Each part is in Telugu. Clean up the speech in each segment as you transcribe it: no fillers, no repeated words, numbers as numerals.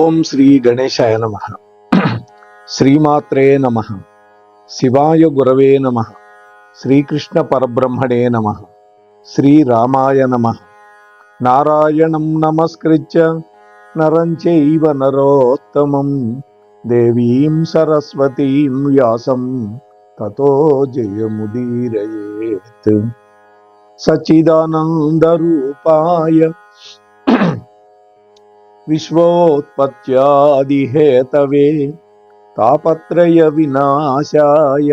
ఓం శ్రీ గణేశాయ నమః. శ్రీమాత్రే నమః. శివాయ గురవే నమః. శ్రీకృష్ణ పరబ్రహ్మణే నమః. శ్రీరామాయ నమః. నారాయణం నమస్కృత్య నరం చైవ నరోత్తమం దేవీం సరస్వతీం వ్యాసం తతో జయముదీరయేత్. సచ్చిదానంద రూపాయ విశ్వోత్పత్యాదిహేతవే తాపత్రయ వినాశాయ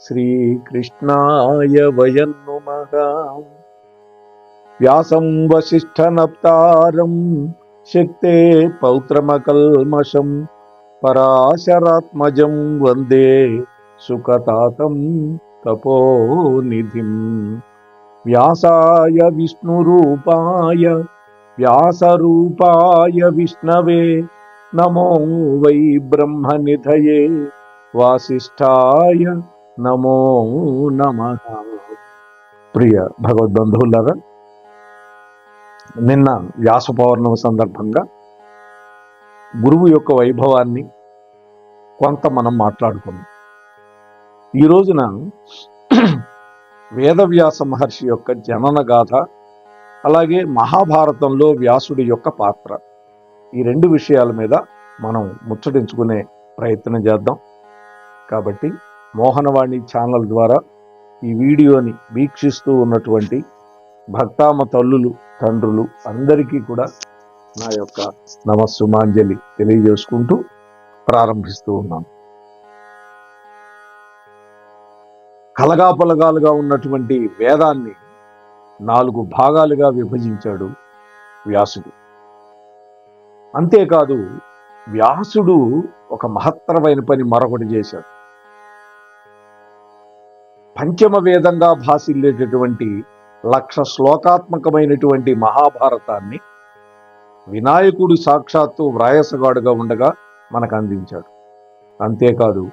శ్రీకృష్ణాయ వయం నమః. వ్యాసం వసిష్ఠనప్తారం శక్తే పౌత్రమకల్మషం పరాశరాత్మజం వందే సుఖతాతం తపోనిధిం. వ్యాసాయ విష్ణురూపాయ వ్యాసరూపాయ విష్ణవే నమో వై బ్రహ్మనిధయే వాసిష్ఠాయ నమో నమః. ప్రియ భగవద్బంధువులారా, నిన్న వ్యాస పౌర్ణమి సందర్భంగా గురువు యొక్క వైభవాన్ని కొంత మనం మాట్లాడుకున్నాం. ఈ రోజున వేదవ్యాస మహర్షి యొక్క జనన గాథ, అలాగే మహాభారతంలో వ్యాసుడి యొక్క పాత్ర, ఈ రెండు విషయాల మీద మనం ముచ్చటించుకునే ప్రయత్నం చేద్దాం. కాబట్టి మోహనవాణి ఛానల్ ద్వారా ఈ వీడియోని వీక్షిస్తూ ఉన్నటువంటి భక్తామ తల్లులు, తండ్రులు అందరికీ కూడా నా యొక్క నమస్సుమాంజలి తెలియజేసుకుంటూ ప్రారంభిస్తూ ఉన్నాను. కలగాపలగాలుగా ఉన్నటువంటి వేదాన్ని 4 భాగాలుగా విభజించాడు వ్యాసుడు. అంతేకాదు, వ్యాసుడు ఒక మహత్తరమైన పని మరొకటి చేశాడు. పంచమ వేదంగా భాసిల్లేటటువంటి 1,00,000 శ్లోకాత్మకమైనటువంటి మహాభారతాన్ని వినాయకుడు సాక్షాత్తు వ్రాయసగాడుగా ఉండగా మనకు అందించాడు. అంతేకాదు,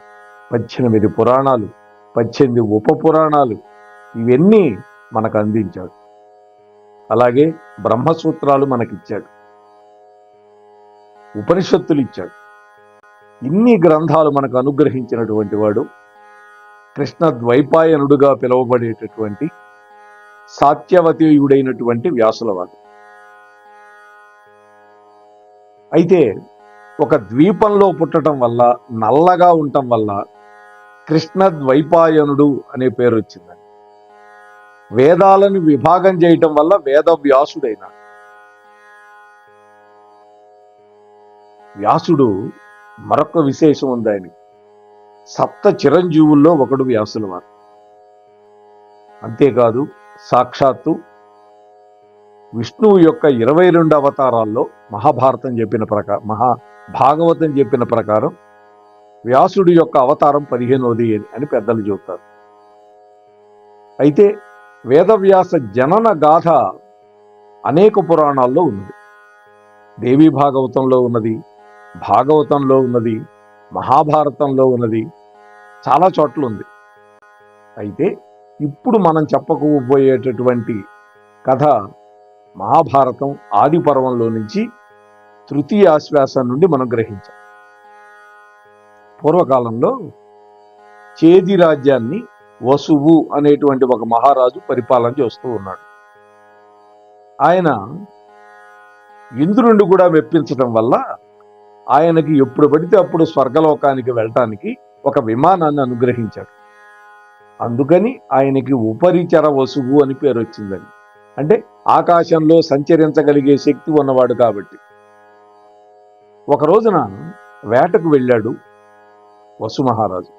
18 పురాణాలు, 18 ఉప పురాణాలు, ఇవన్నీ మనకు అందించాడు. అలాగే బ్రహ్మసూత్రాలు మనకిచ్చాడు, ఉపనిషత్తులు ఇచ్చాడు. ఇన్ని గ్రంథాలు మనకు అనుగ్రహించినటువంటి వాడు కృష్ణ ద్వైపాయనుడుగా పిలువబడేటటువంటి సాత్యవతీయుడైనటువంటి వ్యాసులవాడు. అయితే ఒక ద్వీపంలో పుట్టడం వల్ల, నల్లగా ఉండటం వల్ల కృష్ణ ద్వైపాయనుడు అనే పేరు వచ్చింది. వేదాలను విభాగం చేయటం వల్ల వేదవ్యాసుడైన వ్యాసుడు మరొక విశేషం ఉంది. ఆయనకి 7 చిరంజీవుల్లో ఒకడు వ్యాసుల వారు. అంతేకాదు, సాక్షాత్తు విష్ణువు యొక్క 22 అవతారాల్లో మహాభారతం చెప్పిన ప్రకారం, మహాభాగవతం చెప్పిన ప్రకారం వ్యాసుడి యొక్క అవతారం 15వది అని పెద్దలు చెబుతారు. అయితే వేదవ్యాస జనన గాథ అనేక పురాణాల్లో ఉన్నది. దేవీ భాగవతంలో ఉన్నది, భాగవతంలో ఉన్నది, మహాభారతంలో ఉన్నది, చాలా చోట్ల ఉంది. అయితే ఇప్పుడు మనం చెప్పకపోయేటటువంటి కథ మహాభారతం ఆది పర్వంలో నుంచి తృతీయ ఆశ్వాసం నుండి మనం గ్రహించాం. పూర్వకాలంలో చేది రాజ్యాన్ని వసువు అనేటువంటి ఒక మహారాజు పరిపాలన చేస్తూ ఉన్నాడు. ఆయన ఇంద్రుణ్ణి కూడా మెప్పించడం వల్ల ఆయనకి ఎప్పుడు పడితే అప్పుడు స్వర్గలోకానికి వెళ్ళటానికి ఒక విమానాన్ని అనుగ్రహించాడు. అందుకని ఆయనకి ఉపరిచర వసువు అని పేరు వచ్చిందని. అంటే ఆకాశంలో సంచరించగలిగే శక్తి ఉన్నవాడు కాబట్టి. ఒక రోజున వేటకు వెళ్ళాడు వసు మహారాజు.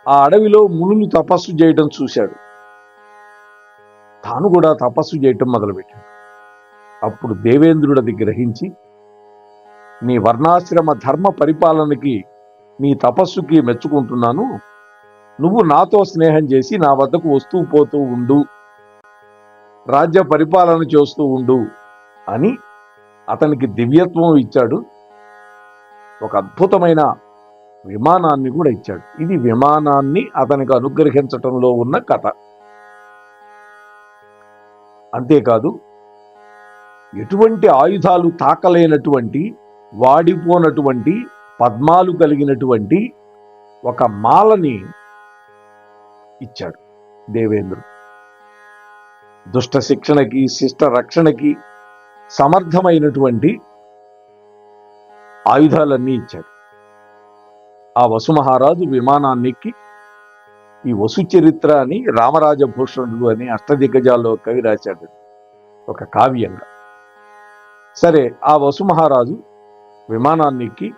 ఆ అడవిలో మునులు తపస్సు చేయటం చూశాడు. తాను కూడా తపస్సు చేయటం మొదలుపెట్టాడు. అప్పుడు దేవేంద్రుడు అది గ్రహించి, నీ వర్ణాశ్రమ ధర్మ పరిపాలనకి, నీ తపస్సుకి మెచ్చుకుంటున్నాను, నువ్వు నాతో స్నేహం చేసి నా వద్దకు వస్తూ పోతూ ఉండు, రాజ్య పరిపాలన చేస్తూ ఉండు అని అతనికి దివ్యత్వం ఇచ్చాడు. ఒక అద్భుతమైన విమానాన్ని కూడా ఇచ్చాడు. ఇది విమానాన్ని అతనికి అనుగ్రహించటంలో ఉన్న కథ. అంతేకాదు, ఎటువంటి ఆయుధాలు తాకలేనటువంటి, వాడిపోనటువంటి, పద్మాలు కలిగినటువంటి ఒక మాలని ఇచ్చాడు దేవేంద్రుడు. దుష్ట శిక్షణకి, శిష్ట రక్షణకి సమర్థమైనటువంటి ఆయుధాలన్నీ ఇచ్చాడు. ఆ వసుమహారాజు విమానాన్ని ఎక్కి, ఈ వసు చరిత్ర అని రామరాజభూషణుడు అని అష్టదిగ్గజాల్లో కవి రాశాడు ఒక కావ్యంగా. సరే, ఆ వసుమహారాజు విమానాన్ని ఎక్కి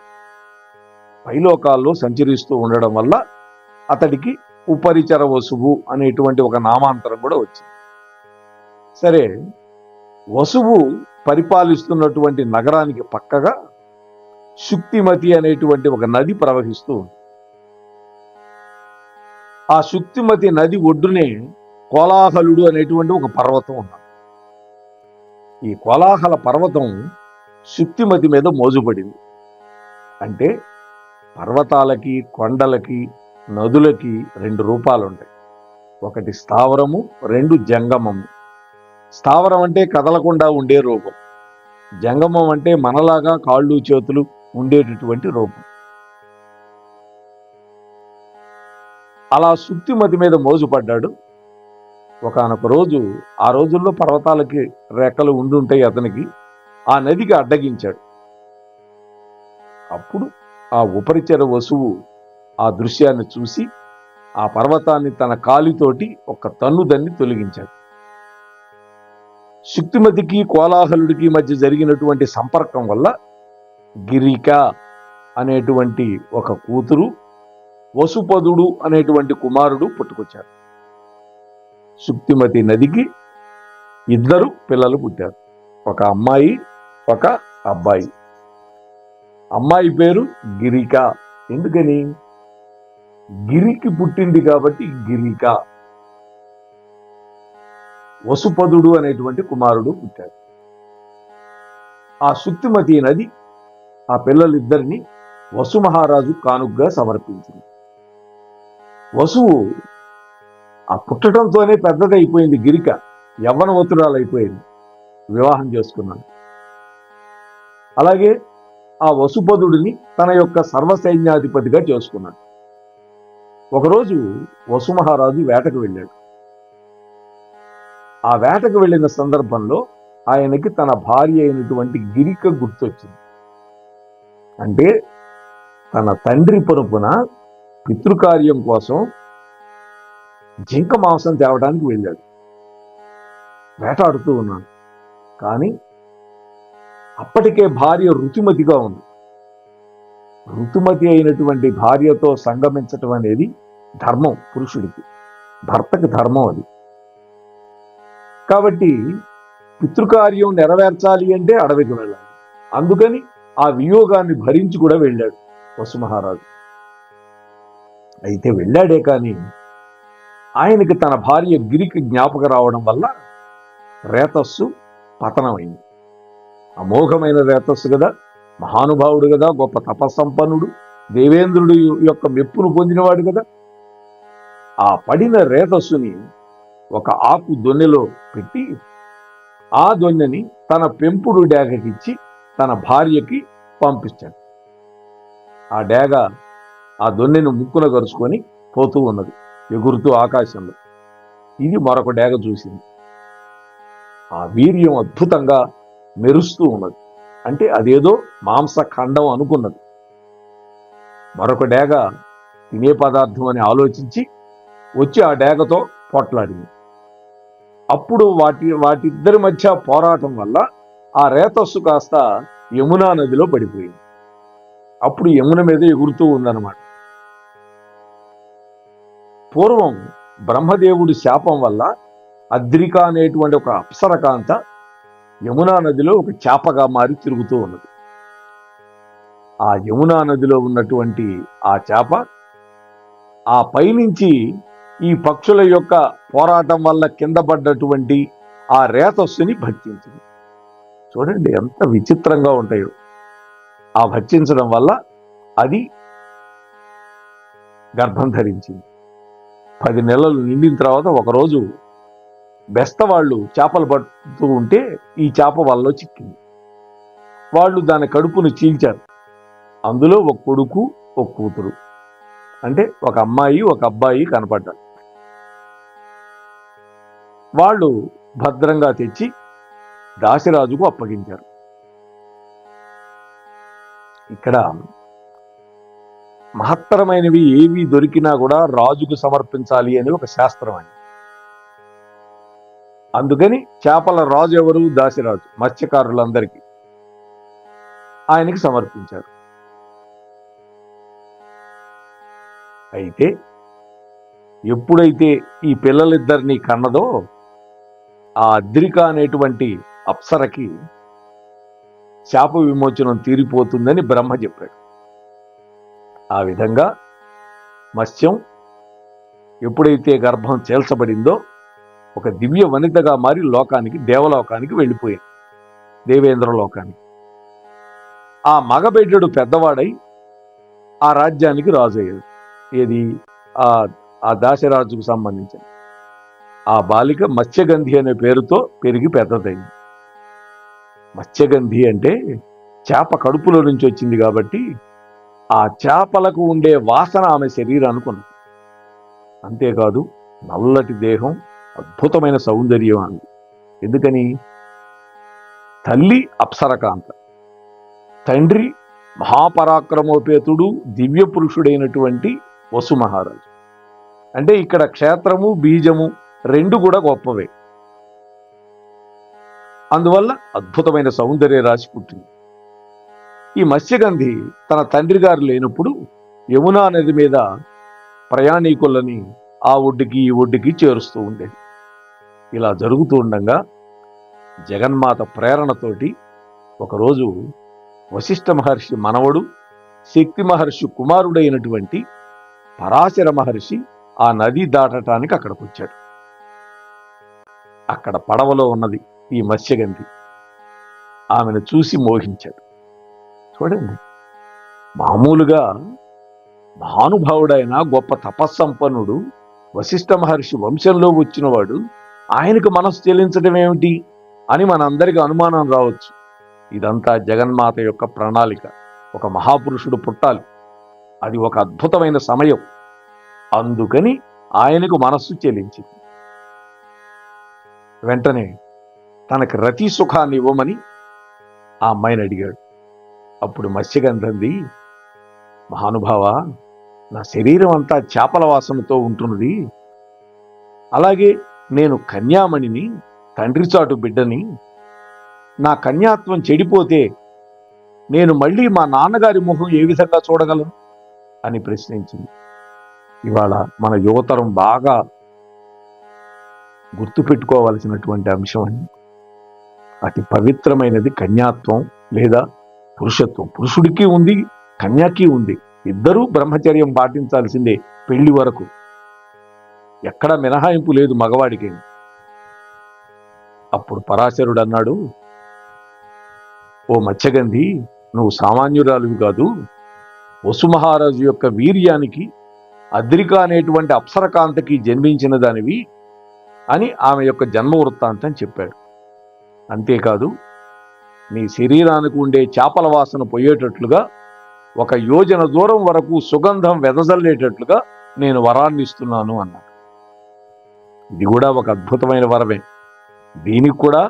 పైలోకాల్లో సంచరిస్తూ ఉండడం వల్ల అతడికి ఉపరిచర వసువు అనేటువంటి ఒక నామాంతరం కూడా వచ్చింది. సరే, వసువు పరిపాలిస్తున్నటువంటి నగరానికి పక్కగా శుక్తిమతి అనేటువంటి ఒక నది ప్రవహిస్తూ ఉంది. ఆ శుక్తిమతి నది ఒడ్డునే కోలాహలుడు అనేటువంటి ఒక పర్వతం ఉన్నది. ఈ కోలాహల పర్వతం శుక్తిమతి మీద మోజుపడింది. అంటే పర్వతాలకి, కొండలకి, నదులకి రెండు రూపాలు ఉంటాయి. ఒకటి స్థావరము, రెండు జంగమము. స్థావరం అంటే కదలకుండా ఉండే రూపం, జంగమం అంటే మనలాగా కాళ్ళు చేతులు ఉండేటటువంటి రూపం. అలా శుక్తిమతి మీద మోజుపడ్డాడు. ఒకానొక రోజు, ఆ రోజుల్లో పర్వతాలకి రెక్కలు ఉండుంటాయి అతనికి, ఆ నదికి అడ్డగించాడు. అప్పుడు ఆ ఉపరిచర వసువు ఆ దృశ్యాన్ని చూసి ఆ పర్వతాన్ని తన కాలితోటి ఒక తన్నుదన్ని తొలగించాడు. శుక్తిమతికి కోలాహలుడికి మధ్య జరిగినటువంటి సంపర్కం వల్ల గిరిక అనేటువంటి ఒక కూతురు, వసుపదుడు అనేటువంటి కుమారుడు పుట్టుకొచ్చారు. శుక్తిమతి నదికి ఇద్దరు పిల్లలు పుట్టారు, ఒక అమ్మాయి, ఒక అబ్బాయి. అమ్మాయి పేరు గిరిక. ఎందుకని? గిరికి పుట్టింది కాబట్టి గిరిక. వసుపదుడు అనేటువంటి కుమారుడు పుట్టాడు. ఆ శుక్తిమతి నది ఆ పిల్లలిద్దరిని వసు మహారాజు కానుగ్గా సమర్పించింది. వసువు ఆ పుట్టడంతోనే పెద్దదైపోయింది. గిరిక యవ్వనవతురాలైపోయింది, వివాహం చేసుకున్నాడు. అలాగే ఆ వసుపదుడిని తన యొక్క సర్వసైన్యాధిపతిగా చేసుకున్నాడు. ఒకరోజు వసు మహారాజు వేటకు వెళ్ళాడు. ఆ వేటకు వెళ్ళిన సందర్భంలో ఆయనకి తన భార్య అయినటువంటి గిరిక గుర్తొచ్చింది. అంటే తన తండ్రి పొరుపున పితృకార్యం కోసం జింక మాంసం తేవడానికి వెళ్ళాడు. వేటాడుతూ ఉన్నాడు. కానీ అప్పటికే భార్య ఋతుమతిగా ఉంది. ఋతుమతి అయినటువంటి భార్యతో సంగమించటం అనేది ధర్మం, పురుషుడికి, భర్తకి ధర్మం అది. కాబట్టి పితృకార్యం నెరవేర్చాలి అంటే అడవికి వెళ్ళాలి. అందుకని ఆ వియోగాన్ని భరించి కూడా వెళ్ళాడు వసు మహారాజు. అయితే వెళ్ళాడే కానీ ఆయనకి తన భార్య గిరికి జ్ఞాపక రావడం వల్ల రేతస్సు పతనమైంది. అమోఘమైన రేతస్సు కదా, మహానుభావుడు కదా, గొప్ప తపస్సంపన్నుడు, దేవేంద్రుడు యొక్క మెప్పును పొందినవాడు కదా. ఆ పడిన రేతస్సుని ఒక ఆకు దొన్నెలో పెట్టి ఆ దొన్నెని తన పెంపుడు డేగకిచ్చి తన భార్యకి పంపించాడు. ఆ డేగ ఆ దొన్నెను ముక్కున గరుచుకొని పోతూ ఉన్నది ఎగురుతూ ఆకాశంలో. ఇది మరొక డేగ చూసింది. ఆ వీర్యం అద్భుతంగా మెరుస్తూ ఉన్నది. అంటే అదేదో మాంసఖండం అనుకున్నది. మరొక డేగ తినే పదార్థం అని ఆలోచించి వచ్చి ఆ డేగతో పోట్లాడింది. అప్పుడు వాటిద్దరి మధ్య పోరాటం వల్ల ఆ రేతస్సు కాస్త యమునా నదిలో పడిపోయింది. అప్పుడు యమున మీద ఎగురుతూ ఉందన్నమాట. పూర్వం బ్రహ్మదేవుడి శాపం వల్ల అద్రిక అనేటువంటి ఒక అప్సరకాంత యమునా నదిలో ఒక చేపగా మారి తిరుగుతూ ఉన్నది. ఆ యమునా నదిలో ఉన్నటువంటి ఆ చేప ఆ పైనుంచి ఈ పక్షుల యొక్క పోరాటం వల్ల కింద పడ్డటువంటి ఆ రేతస్సుని భక్షించింది. చూడండి ఎంత విచిత్రంగా ఉంటాయో. ఆ భక్షించడం వల్ల అది గర్భం ధరించింది. 10 నెలలు నిండిన తర్వాత ఒకరోజు బెస్త వాళ్ళు చేపలు పడుతూ ఉంటే ఈ చేప వలలో చిక్కింది. వాళ్ళు దాని కడుపును చీల్చారు. అందులో ఒక కొడుకు ఒక కూతురు, అంటే ఒక అమ్మాయి ఒక అబ్బాయి కనపడ్డారు. వాళ్ళు భద్రంగా తెచ్చి దాసిరాజుకు అప్పగించారు. ఇక్కడ మహత్తరమైనవి ఏవి దొరికినా కూడా రాజుకు సమర్పించాలి అని ఒక శాస్త్రం అని. అందుకని చేపల రాజు ఎవరు? దాసిరాజు. మత్స్యకారులందరికీ ఆయనకి సమర్పించారు. అయితే ఎప్పుడైతే ఈ పిల్లలిద్దరినీ కన్నదో ఆ అద్రిక అనేటువంటి అప్సరకి శాప విమోచనం తీరిపోతుందని బ్రహ్మ చెప్పాడు. ఆ విధంగా మత్స్యం ఎప్పుడైతే గర్భం చేల్చబడిందో ఒక దివ్య వనితగా మారి లోకానికి, దేవలోకానికి వెళ్ళిపోయింది, దేవేంద్ర లోకానికి. ఆ మగబిడ్డడు పెద్దవాడై ఆ రాజ్యానికి రాజు అయ్యాడు. ఏది? ఆ దాశరాజుకు సంబంధించిన ఆ బాలిక మత్స్యగంధి అనే పేరుతో పెరిగి పెద్దదైంది. మత్స్యగంధి అంటే చేప కడుపులో నుంచి వచ్చింది కాబట్టి ఆ చేపలకు ఉండే వాసన ఆమె శరీరానికి ఉన్నది. అంతేకాదు నల్లటి దేహం, అద్భుతమైన సౌందర్యం అంది. ఎందుకని? తల్లి అప్సరకాంత, తండ్రి మహాపరాక్రమోపేతుడు దివ్య పురుషుడైనటువంటి వసు మహారాజు. అంటే ఇక్కడ క్షేత్రము బీజము రెండు కూడా గొప్పవే. అందువల్ల అద్భుతమైన సౌందర్య రాశి పుట్టింది. ఈ మత్స్యగంధి తన తండ్రి గారు లేనప్పుడు యమునా నది మీద ప్రయాణికులని ఆ ఒడ్డుకి ఈ ఒడ్డుకి చేరుస్తూ ఉండేది. ఇలా జరుగుతూ ఉండగా జగన్మాత ప్రేరణతోటి ఒకరోజు వశిష్ఠ మహర్షి మనవడు, శక్తి మహర్షి కుమారుడైనటువంటి పరాశర మహర్షి ఆ నది దాటటానికి అక్కడికి వచ్చాడు. అక్కడ పడవలో ఉన్నది ఈ మత్స్యగంధి. ఆమెను చూసి మోహించాడు. చూడండి, మామూలుగా మహానుభావుడైన గొప్ప తపస్సంపన్నుడు వశిష్ఠ మహర్షి వంశంలో వచ్చినవాడు ఆయనకు మనసు చెల్లించడం ఏమిటి అని మనందరికీ అనుమానం రావచ్చు. ఇదంతా జగన్మాత యొక్క ప్రణాళిక. ఒక మహాపురుషుడు పుట్టాలి, అది ఒక అద్భుతమైన సమయం, అందుకని ఆయనకు మనస్సు చెల్లించింది. వెంటనే తనకి రతి సుఖాన్ని ఇవ్వమని ఆ అమ్మాయిని అడిగాడు. అప్పుడు మత్స్యగంధంది, మహానుభావ, నా శరీరం అంతా చేపల వాసనతో ఉంటున్నది, అలాగే నేను కన్యామణిని, తండ్రి చాటు బిడ్డని, నా కన్యాత్వం చెడిపోతే నేను మళ్ళీ మా నాన్నగారి ముఖం ఏ విధంగా చూడగలను అని ప్రశ్నించింది. ఇవాళ మన యువతరం బాగా గుర్తుపెట్టుకోవాల్సినటువంటి అంశం అని. అతి పవిత్రమైనది కన్యాత్వం లేదా పురుషత్వం. పురుషుడికి ఉంది, కన్యాకి ఉంది. ఇద్దరూ బ్రహ్మచర్యం పాటించాల్సిందే పెళ్లి వరకు. ఎక్కడ మినహాయింపు లేదు మగవాడికి. అప్పుడు పరాశరుడు అన్నాడు, ఓ మత్స్యగంధి, నువ్వు సామాన్యురాలివి కాదు. వసు మహారాజు యొక్క వీర్యానికి, అద్రిక అనేటువంటి అప్సరకాంతకి జన్మించిన దానివి అని ఆమె యొక్క జన్మ వృత్తాంతం చెప్పాడు. అంతేకాదు, నీ శరీరానికి ఉండే చేపల వాసన పోయేటట్లుగా 1 యోజన దూరం వరకు సుగంధం వెదజల్లేటట్లుగా నేను వరాన్ని ఇస్తున్నాను అన్నాడు. ఇది కూడా ఒక అద్భుతమైన వరమే. దీనికి కూడా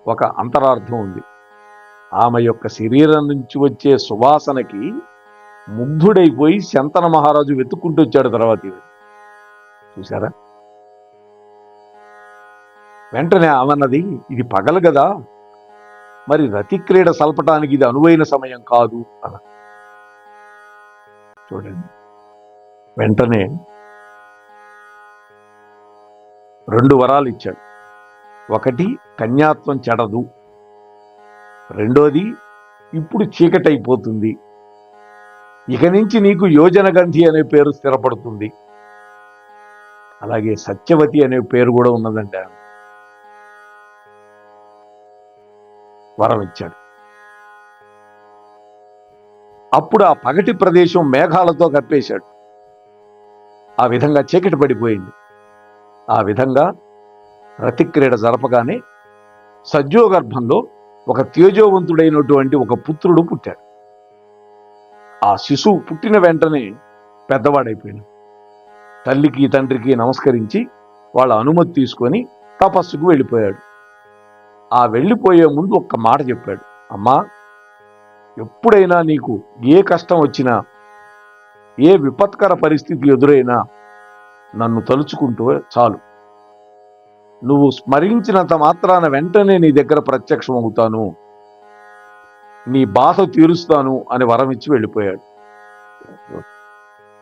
ఒక అంతరార్థం ఉంది. ఆమె యొక్క శరీరం నుంచి వచ్చే సువాసనకి ముగ్ధుడైపోయి శంతన మహారాజు వెతుక్కుంటూ వచ్చాడు తర్వాత. చూసారా? వెంటనే ఆమెన్నది, ఇది పగలు కదా, మరి రతిక్రీడ సల్పటానికి ఇది అనువైన సమయం కాదు అన్న. చూడండి, వెంటనే 2 వరాలు ఇచ్చాడు. ఒకటి, కన్యాత్వం చెడదు. రెండోది, ఇప్పుడు చీకటైపోతుంది, ఇక నుంచి నీకు యోజనగంధి అనే పేరు స్థిరపడుతుంది. అలాగే సత్యవతి అనే పేరు కూడా ఉన్నదంట. వరం ఇచ్చాడు. అప్పుడు ఆ పగటి ప్రదేశం మేఘాలతో కప్పేశాడు. ఆ విధంగా చీకటి పడిపోయింది. ఆ విధంగా రతిక్రీడ జరపగానే సజ్జోగర్భంలో ఒక తేజోవంతుడైనటువంటి ఒక పుత్రుడు పుట్టాడు. ఆ శిశువు పుట్టిన వెంటనే పెద్దవాడైపోయాడు. తల్లికి తండ్రికి నమస్కరించి వాళ్ళ అనుమతి తీసుకొని తపస్సుకు వెళ్ళిపోయాడు. ఆ వెళ్ళిపోయే ముందు ఒక్క మాట చెప్పాడు, అమ్మా, ఎప్పుడైనా నీకు ఏ కష్టం వచ్చినా, ఏ విపత్కర పరిస్థితి ఎదురైనా నన్ను తలుచుకుంటూ చాలు. నువ్వు స్మరించినంత మాత్రాన వెంటనే నీ దగ్గర ప్రత్యక్షం అవుతాను, నీ బాధ తీరుస్తాను అని వరమిచ్చి వెళ్ళిపోయాడు.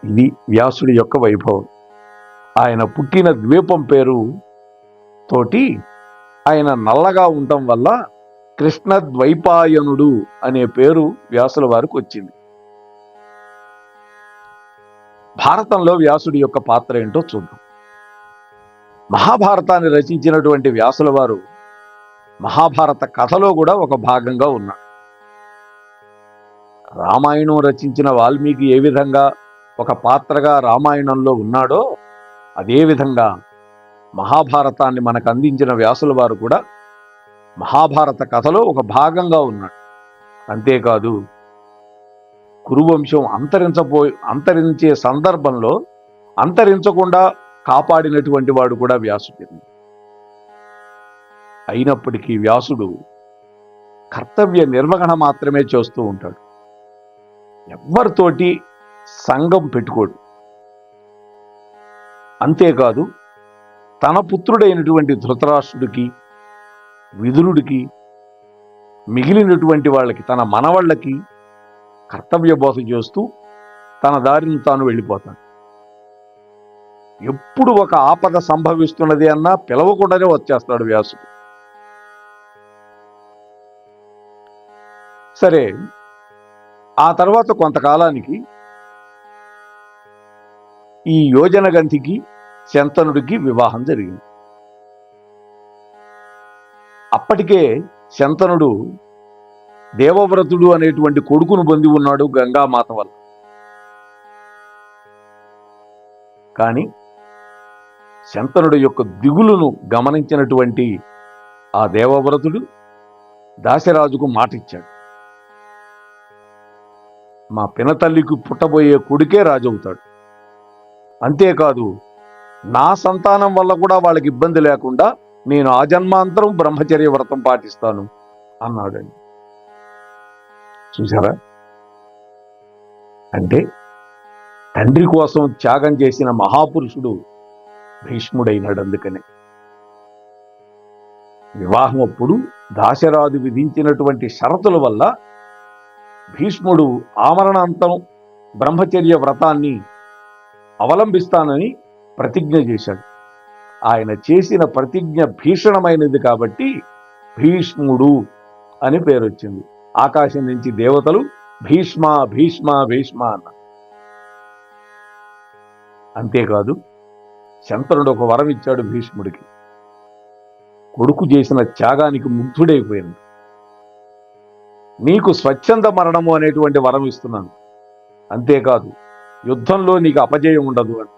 ఇది వ్యాసుడి యొక్క వైభవం. ఆయన పుట్టిన ద్వీపం పేరు తోటి ఆయన నల్లగా ఉండటం వల్ల కృష్ణద్వైపాయనుడు అనే పేరు వ్యాసుల వారికి వచ్చింది. భారతంలో వ్యాసుడి యొక్క పాత్ర ఏంటో చూద్దాం. మహాభారతాన్ని రచించినటువంటి వ్యాసుల వారు మహాభారత కథలో కూడా ఒక భాగంగా ఉన్నాడు. రామాయణం రచించిన వాల్మీకి ఏ విధంగా ఒక పాత్రగా రామాయణంలో ఉన్నాడో అదేవిధంగా మహాభారతాన్ని మనకు అందించిన వ్యాసుల వారు కూడా మహాభారత కథలో ఒక భాగంగా ఉన్నాడు. అంతేకాదు, కురువంశం అంతరించే సందర్భంలో అంతరించకుండా కాపాడినటువంటి వాడు కూడా వ్యాసుడు. అయినప్పటికీ వ్యాసుడు కర్తవ్య నిర్వహణ మాత్రమే చేస్తూ ఉంటాడు. ఎవ్వరితోటి సంఘం పెట్టుకోడు. అంతేకాదు, తన పుత్రుడైనటువంటి ధృతరాష్ట్రుడికి, విదురుడికి, మిగిలినటువంటి వాళ్ళకి, తన మనవాళ్ళకి కర్తవ్య బోధ చేస్తూ తన దారిని తాను వెళ్ళిపోతాడు. ఎప్పుడు ఒక ఆపద సంభవిస్తున్నది అన్నా పిలవకుండానే వచ్చేస్తాడు వ్యాసుడు. సరే, ఆ తర్వాత కొంతకాలానికి ఈ యోజనగంధికి శంతనుడికి వివాహం జరిగింది. అప్పటికే శంతనుడు దేవవ్రతుడు అనేటువంటి కొడుకును పొంది ఉన్నాడు గంగామాత వల్ల. కానీ శంతనుడి యొక్క దిగులును గమనించినటువంటి ఆ దేవవ్రతుడు దాశరాజుకు మాటిచ్చాడు, మా పినతల్లికి పుట్టబోయే కొడుకే రాజవుతాడు, అంతేకాదు నా సంతానం వల్ల కూడా వాళ్ళకి ఇబ్బంది లేకుండా నేను ఆజన్మాంతరం బ్రహ్మచర్య వ్రతం పాటిస్తాను అన్నాడండి. చూసారా? అంటే తండ్రి కోసం త్యాగం చేసిన మహాపురుషుడు భీష్ముడైనాడు. అందుకనే వివాహం అప్పుడు దాశరాజు విధించినటువంటి షరతుల వల్ల భీష్ముడు ఆమరణాంతం బ్రహ్మచర్య వ్రతాన్ని అవలంబిస్తానని ప్రతిజ్ఞ చేశాడు. ఆయన చేసిన ప్రతిజ్ఞ భీషణమైనది కాబట్టి భీష్ముడు అని పేరు వచ్చింది. ఆకాశం నుంచి దేవతలు భీష్మ భీష్మ భీష్మ అన్నారు. అంతేకాదు, శంతనుడు ఒక వరం ఇచ్చాడు భీష్ముడికి. కొడుకు చేసిన త్యాగానికి ముగ్ధుడైపోయింది. నీకు స్వచ్ఛంద మరణము అనేటువంటి వరం ఇస్తున్నాను, అంతేకాదు యుద్ధంలో నీకు అపజయం ఉండదు అని.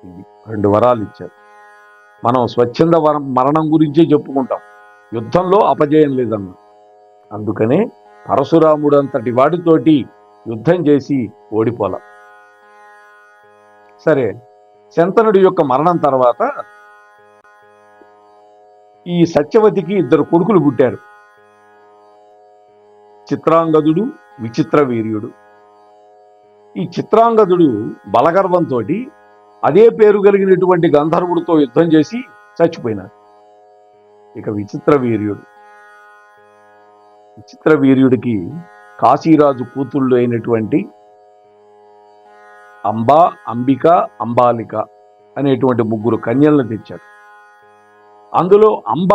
ఇది 2 వరాలు ఇచ్చారు. మనం స్వచ్ఛంద మరణం గురించే చెప్పుకుంటాం, యుద్ధంలో అపజయం లేదన్నా. అందుకనే పరశురాముడు అంతటి వాడితోటి యుద్ధం చేసి ఓడిపోలా. సరే, శంతనుడి యొక్క మరణం తర్వాత ఈ సత్యవతికి 2 కొడుకులు పుట్టారు, చిత్రాంగదుడు, విచిత్ర వీర్యుడు. ఈ చిత్రాంగదుడు బలగర్వంతో అదే పేరు కలిగినటువంటి గంధర్వుడితో యుద్ధం చేసి చచ్చిపోయినాడు. ఇక విచిత్ర వీర్యుడికి కాశీరాజు కూతుళ్ళు అయినటువంటి అంబా, అంబిక, అంబాలిక అనేటువంటి 3 కన్యలను తెచ్చాడు. అందులో అంబ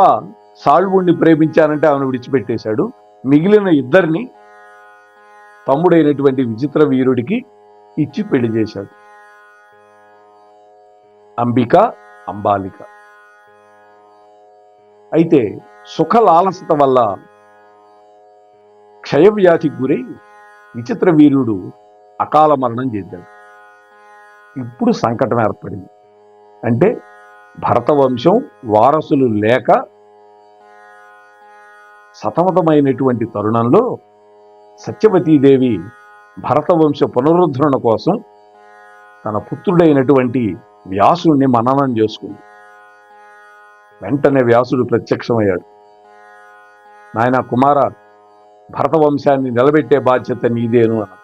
సాల్వుణ్ణి ప్రేమించానంటే ఆమెను విడిచిపెట్టేశాడు. మిగిలిన 2 తమ్ముడైనటువంటి విచిత్ర వీరుడికి ఇచ్చి పెళ్లి చేశాడు, అంబిక, అంబాలిక. అయితే సుఖలాలసత వల్ల క్షయవ్యాధికి గురై విచిత్ర వీరుడు అకాల మరణం చెందాడు. ఇప్పుడు సంకటం ఏర్పడింది. అంటే భరతవంశం వారసులు లేక సతమతమైనటువంటి తరుణంలో సత్యవతీదేవి భరతవంశ పునరుద్ధరణ కోసం తన పుత్రుడైనటువంటి వ్యాసుడిని మననం చేసుకుంది. వెంటనే వ్యాసుడు ప్రత్యక్షమయ్యాడు. నాయన కుమార, భరతవంశాన్ని నిలబెట్టే బాధ్యత నీదేను అన్న.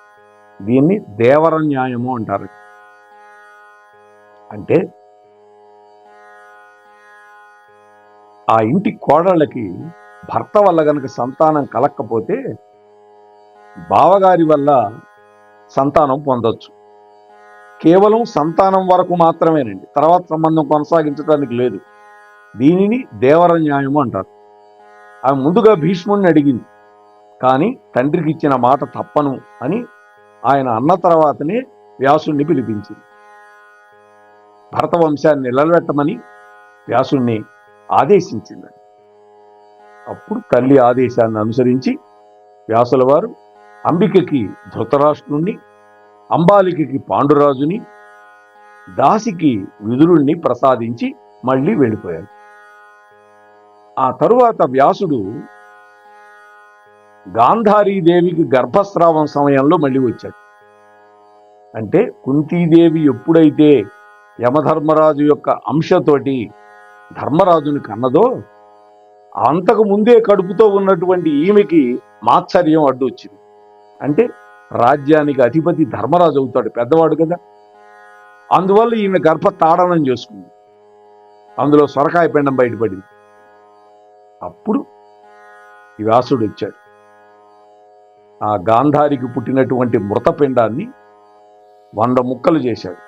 దీన్ని దేవర న్యాయము అంటారు. అంటే ఆ ఇంటి కోడళ్ళకి భర్త వల్ల గనక సంతానం కలక్కపోతే బావగారి వల్ల సంతానం పొందొచ్చు. కేవలం సంతానం వరకు మాత్రమేనండి, తర్వాత సంబంధం కొనసాగించడానికి లేదు. దీనిని దేవర న్యాయము అంటారు. ఆమె ముందుగా భీష్ముడిని అడిగింది, కానీ తండ్రికి ఇచ్చిన మాట తప్పను అని ఆయన అన్న తర్వాతనే వ్యాసుణ్ణి పిలిపించింది. భరతవంశాన్ని నిలబెట్టమని వ్యాసుణ్ణి ఆదేశించింది. అప్పుడు తల్లి ఆదేశాన్ని అనుసరించి వ్యాసుల వారు అంబికకి ధృతరాష్ట్రుణ్ణి, అంబాలికకి పాండురాజుని, దాసికి విదురుణ్ణి ప్రసాదించి మళ్ళీ వెళ్ళిపోయాడు. ఆ తరువాత వ్యాసుడు గాంధారీదేవికి గర్భస్రావం సమయంలో మళ్ళీ వచ్చాడు. అంటే కుంతీదేవి ఎప్పుడైతే యమధర్మరాజు యొక్క అంశతోటి ధర్మరాజుని కన్నదో అంతకు ముందే కడుపుతో ఉన్నటువంటి ఈమెకి మాత్సర్యం అడ్డు వచ్చింది. అంటే రాజ్యానికి అధిపతి ధర్మరాజు అవుతాడు, పెద్దవాడు కదా. అందువల్ల ఈమె గర్భ తాడనం చేసుకుంది. అందులో సొరకాయ పిండం బయటపడింది. అప్పుడు ఈ వ్యాసుడు వచ్చాడు. ఆ గాంధారికి పుట్టినటువంటి మృతపిండాన్ని 100 ముక్కలు చేశాడు.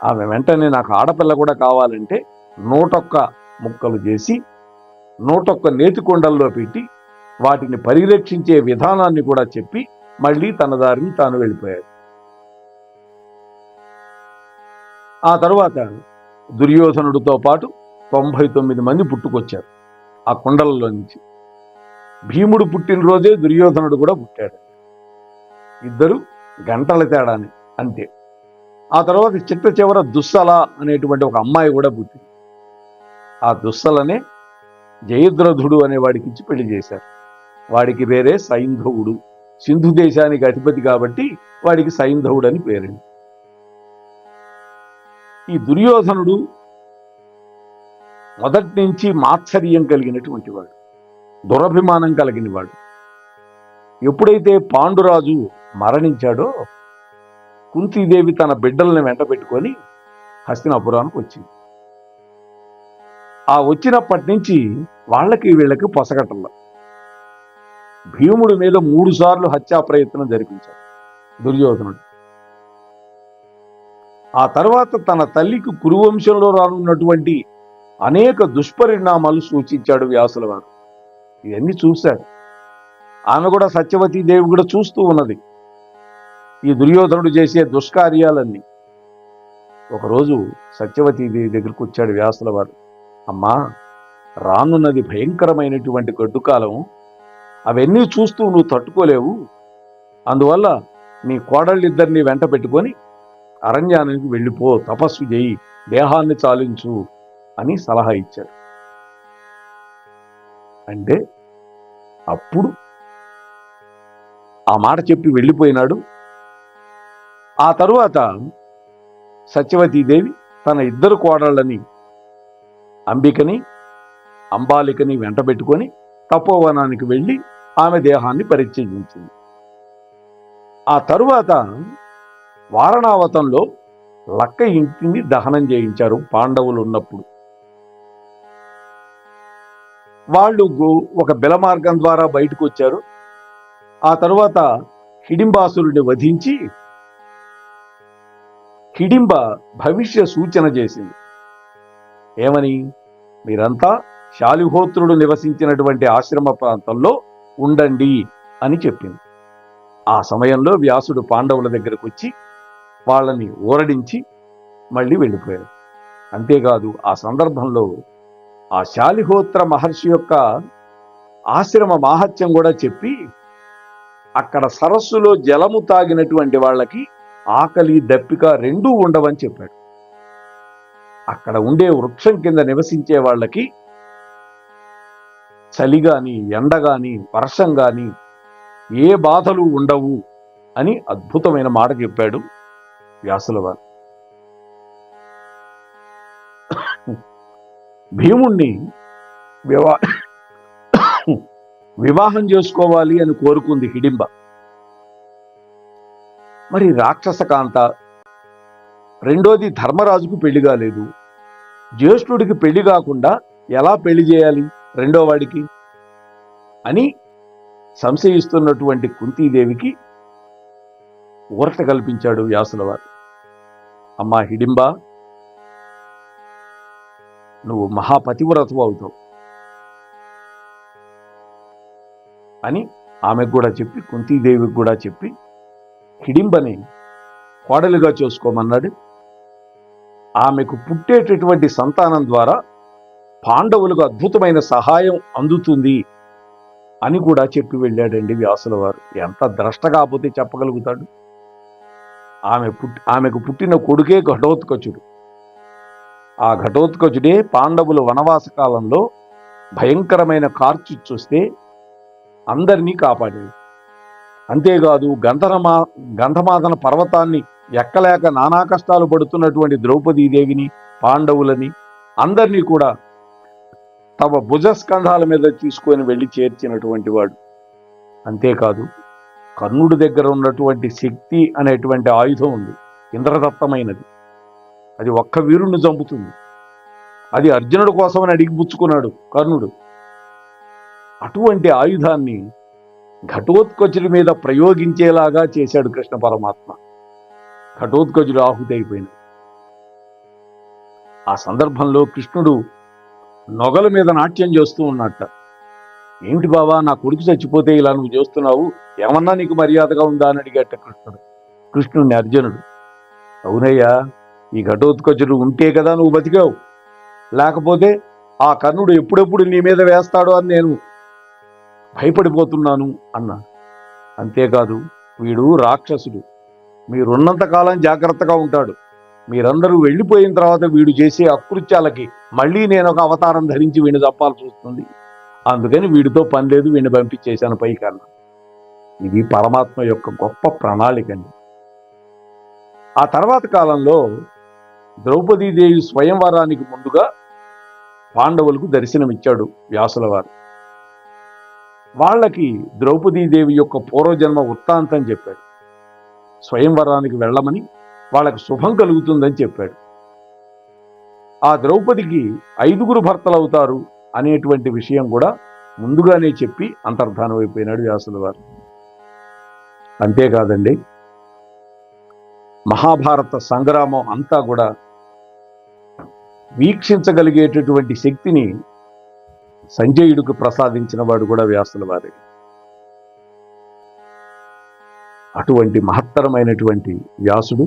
ఆమె వెంటనే నాకు ఆడపిల్ల కూడా కావాలంటే 101 ముక్కలు చేసి 101 నేతికొండల్లో పెట్టి వాటిని పరిరక్షించే విధానాన్ని కూడా చెప్పి మళ్ళీ తన దారిని తాను వెళ్ళిపోయాడు. ఆ తరువాత దుర్యోధనుడితో పాటు 99 మంది పుట్టుకొచ్చారు ఆ కుండలలో నుంచి. భీముడు పుట్టినరోజే దుర్యోధనుడు కూడా పుట్టాడు. ఇద్దరు గంటల తేడాని అంతే. ఆ తర్వాత చిట్ట చివర దుస్సల అనేటువంటి ఒక అమ్మాయి కూడా పుట్టింది. ఆ దుస్సలనే జయద్రథుడు అనే వాడికి ఇచ్చి పెళ్లి చేశారు. వాడికి పేరే సైంధవుడు. సింధు దేశానికి అధిపతి కాబట్టి వాడికి సైంధవుడు అని పేరండి. ఈ దుర్యోధనుడు మొదటి నుంచి మాత్సర్యం కలిగినటువంటి వాడు, దురభిమానం కలిగిన వాడు. ఎప్పుడైతే పాండురాజు మరణించాడో కుంతీదేవి తన బిడ్డల్ని వెంట పెట్టుకొని హస్తినాపురానికి వచ్చింది. ఆ వచ్చినప్పటి నుంచి వాళ్ళకి వీళ్ళకి పొసగటంలో భీముడి మీద 3 సార్లు హత్యా ప్రయత్నం జరిపించాడు దుర్యోధనుడు. ఆ తర్వాత తన తల్లికి కురువంశంలో రానున్నటువంటి అనేక దుష్పరిణామాలు సూచించాడు వ్యాసుల వారు. ఇవన్నీ చూశాడు. ఆమె కూడా సత్యవతీదేవి కూడా చూస్తూ ఉన్నది ఈ దుర్యోధనుడు చేసే దుష్కార్యాలన్నీ. ఒకరోజు సత్యవతీదేవి దగ్గరకు వచ్చాడు వ్యాసుల వారు. అమ్మా, రానున్నది భయంకరమైనటువంటి గడ్డుకాలం, అవన్నీ చూస్తూ నువ్వు తట్టుకోలేవు. అందువల్ల నీ కోడళ్ళిద్దరిని వెంట పెట్టుకొని అరణ్యానికి వెళ్ళిపో, తపస్సు చేయి, దేహాన్ని చాలించు అని సలహా ఇచ్చాడు. అంటే అప్పుడు ఆ మాట చెప్పి వెళ్ళిపోయినాడు. ఆ తరువాత సత్యవతీదేవి తన 2 కోడళ్ళని, అంబికని అంబాలికని వెంట పెట్టుకొని తపోవనానికి వెళ్ళి ఆమె దేహాన్ని పరిత్యజించింది. ఆ తరువాత వారణావతంలో లక్క ఇంటిని దహనం చేయించారు పాండవులు ఉన్నప్పుడు. వాళ్ళు ఒక బిలమార్గం ద్వారా బయటకు వచ్చారు. ఆ తరువాత హిడింబాసురుడిని వధించి హిడింబ భవిష్య సూచన చేసింది. ఏమని? మీరంతా శాలిహోత్రుడు నివసించినటువంటి ఆశ్రమ ప్రాంతంలో ఉండండి అని చెప్పింది. ఆ సమయంలో వ్యాసుడు పాండవుల దగ్గరకు వచ్చి వాళ్ళని ఊరడించి మళ్ళీ వెళ్ళిపోయాడు. అంతేకాదు ఆ సందర్భంలో ఆ శాలిహోత్ర మహర్షి యొక్క ఆశ్రమ మాహత్యం కూడా చెప్పి అక్కడ సరస్సులో జలము తాగినటువంటి వాళ్ళకి ఆకలి దప్పిక రెండూ ఉండవని చెప్పాడు. అక్కడ ఉండే వృక్షం కింద నివసించే వాళ్ళకి చలి గాని, ఎండ గాని, వర్షం గాని ఏ బాధలు ఉండవు అని అద్భుతమైన మాట చెప్పాడు వ్యాసుల వారు. భీముణ్ణి వివాహం చేసుకోవాలి అని కోరుకుంది హిడింబ. మరి రాక్షస కాంత, రెండోది ధర్మరాజుకు పెళ్లి కాలేదు. జ్యేష్ఠుడికి పెళ్లి కాకుండా ఎలా పెళ్లి చేయాలి రెండో వాడికి అని సంశయిస్తున్నటువంటి కుంతీదేవికి ఊరట కల్పించాడు వ్యాసుల వారు. అమ్మా హిడింబ, నువ్వు మహాపతివ్రతవు అవుతావు అని ఆమెకు కూడా చెప్పి, కుంతీదేవికి కూడా చెప్పి హిడింబని కోడలుగా చేసుకోమన్నాడు. ఆమెకు పుట్టేటటువంటి సంతానం ద్వారా పాండవులకు అద్భుతమైన సహాయం అందుతుంది అని కూడా చెప్పి వెళ్ళాడండి వ్యాసుల వారు. ఎంత ద్రష్ట కాకపోతే చెప్పగలుగుతాడు. ఆమెకు పుట్టిన కొడుకే ఘటోత్కచుడు. ఆ ఘటోత్కచుడే పాండవుల వనవాస కాలంలో భయంకరమైన కార్చిచ్చొస్తే అందరినీ కాపాడాడు. అంతేకాదు గంధమాదన పర్వతాన్ని ఎక్కలేక నానా కష్టాలు పడుతున్నటువంటి ద్రౌపదీదేవిని, పాండవులని అందరినీ కూడా తమ భుజస్కంధాల మీద తీసుకొని వెళ్ళి చేర్చినటువంటి వాడు. అంతేకాదు కర్ణుడి దగ్గర ఉన్నటువంటి శక్తి అనేటువంటి ఆయుధం ఉంది, ఇంద్రదత్తమైనది. అది ఒక్క వీరుణ్ణి చంపుతుంది. అది అర్జునుడి కోసమని అడిగిపుచ్చుకున్నాడు కర్ణుడు. అటువంటి ఆయుధాన్ని ఘటోత్కచుడి మీద ప్రయోగించేలాగా చేశాడు కృష్ణ పరమాత్మ. ఘటోత్కచుడు ఆహుతి అయిపోయింది. ఆ సందర్భంలో కృష్ణుడు నొగల మీద నాట్యం చేస్తూ ఉన్నట్ట. ఏమిటి బాబా, నా కొడుకు చచ్చిపోతే ఇలా నువ్వు చేస్తున్నావు, ఏమన్నా నీకు మర్యాదగా ఉందా అని అడిగట కృష్ణుడిని అర్జునుడు. అవునయ్యా, ఈ ఘటోత్కచుడు ఉంటే కదా నువ్వు బతికావు, లేకపోతే ఆ కర్ణుడు ఎప్పుడెప్పుడు నీ మీద వేస్తాడో అని నేను భయపడిపోతున్నాను అన్నాడు. అంతేకాదు వీడు రాక్షసుడు, మీరున్నంత కాలం జాగ్రత్తగా ఉంటాడు, మీరందరూ వెళ్ళిపోయిన తర్వాత వీడు చేసే అకృత్యాలకి మళ్ళీ నేను ఒక అవతారం ధరించి వీడిని చంపాల్సి వస్తుంది, అందుకని వీడితో పని లేదు, వీడిని పంపించేశాను పైకన్నా. ఇది పరమాత్మ యొక్క గొప్ప ప్రణాళికండి. ఆ తర్వాత కాలంలో ద్రౌపదీదేవి స్వయంవరానికి ముందుగా పాండవులకు దర్శనమిచ్చాడు వ్యాసుల వారు. వాళ్ళకి ద్రౌపదీదేవి యొక్క పూర్వజన్మ వృత్తాంతం చెప్పాడు. స్వయంవరానికి వెళ్ళమని, వాళ్ళకి శుభం కలుగుతుందని చెప్పాడు. ఆ ద్రౌపదికి 5 భర్తలు అవుతారు అనేటువంటి విషయం కూడా ముందుగానే చెప్పి అంతర్ధానం అయిపోయినాడు వ్యాసుల వారు. అంతేకాదండి, మహాభారత సంగ్రామం అంతా కూడా వీక్షించగలిగేటటువంటి శక్తిని సంజయుడికి ప్రసాదించిన వాడు కూడా వ్యాసుల వారే. అటువంటి మహత్తరమైనటువంటి వ్యాసుడు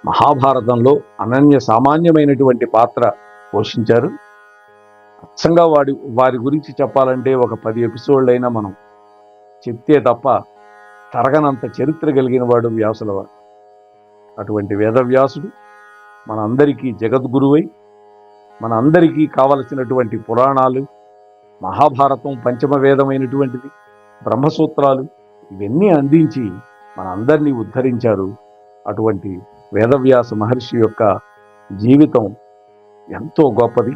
మహాభారతంలో అనన్య సామాన్యమైనటువంటి పాత్ర పోషించారు. అచ్చంగా వారి గురించి చెప్పాలంటే ఒక 10 ఎపిసోడ్లైనా మనం చెప్తే తప్ప తరగనంత చరిత్ర కలిగిన వాడు వ్యాసుల వారు. అటువంటి వేదవ్యాసుడు మన అందరికీ జగద్గురువై, మన అందరికీ కావలసినటువంటి పురాణాలు, మహాభారతం పంచమ వేదమైనటువంటిది, బ్రహ్మసూత్రాలు ఇవన్నీ అందించి మన అందరినీ ఉద్ధరించారు. అటువంటి వేదవ్యాస మహర్షి యొక్క జీవితం ఎంతో గొప్పది.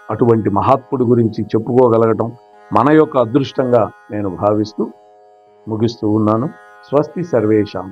అటువంటి మహాత్ముడి గురించి చెప్పుకోగలగటం మన యొక్క అదృష్టంగా నేను భావిస్తూ ముగిస్తూ ఉన్నాను. స్వస్తి సర్వేషాం.